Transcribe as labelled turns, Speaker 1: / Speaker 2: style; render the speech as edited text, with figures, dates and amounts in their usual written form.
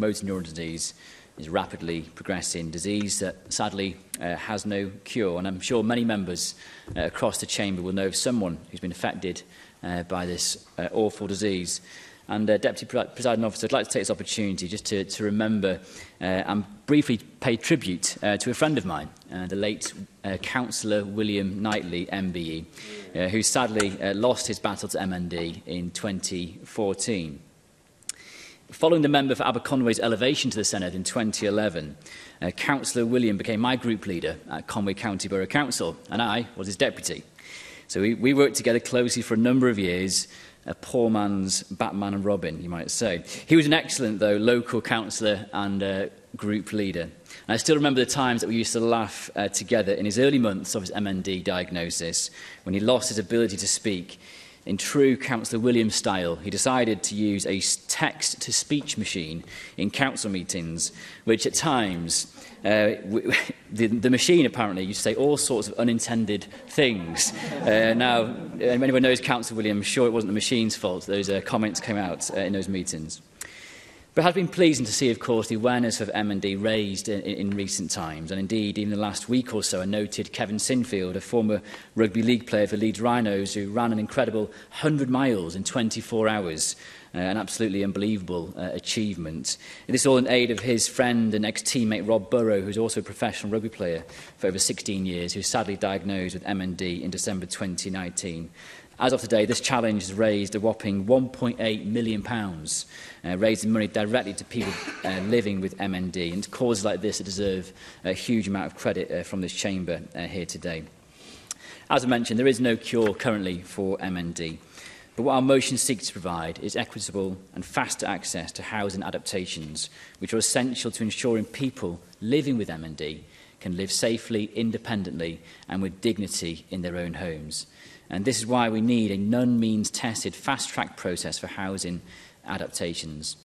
Speaker 1: motor neuron disease is a rapidly progressing disease that sadly has no cure. And I'm sure many members across the chamber will know of someone who's been affected by this awful disease. And Deputy Presiding Officer, I'd like to take this opportunity just to remember and briefly pay tribute to a friend of mine, the late Councillor William Knightly MBE, who sadly lost his battle to MND in 2014. Following the member for Aberconwy's elevation to the Senedd in 2011, Councillor William became my group leader at Conwy County Borough Council, and I was his deputy. So we worked together closely for a number of years, a poor man's Batman and Robin, you might say. He was an excellent, though, local councillor and group leader. And I still remember the times that we used to laugh together in his early months of his MND diagnosis, when he lost his ability to speak. In true Councillor William style, he decided to use a text-to-speech machine in council meetings, which at times, the machine apparently used to say all sorts of unintended things. Now, anyone knows Councillor William, I'm sure it wasn't the machine's fault those comments came out in those meetings. But it has been pleasing to see, of course, the awareness of MND raised in recent times. And indeed, even the last week or so, I noted Kevin Sinfield, a former rugby league player for Leeds Rhinos, who ran an incredible 100 miles in 24 hours. An absolutely unbelievable achievement. This is all in aid of his friend and ex-teammate Rob Burrow, who's also a professional rugby player for over 16 years, who was sadly diagnosed with MND in December 2019. As of today, this challenge has raised a whopping £1.8 million, raising money directly to people living with MND. And causes like this deserve a huge amount of credit from this chamber here today. As I mentioned, there is no cure currently for MND. But what our motion seeks to provide is equitable and faster access to housing adaptations, which are essential to ensuring people living with MND can live safely, independently and with dignity in their own homes. And this is why we need a none-means-tested fast-track process for housing adaptations.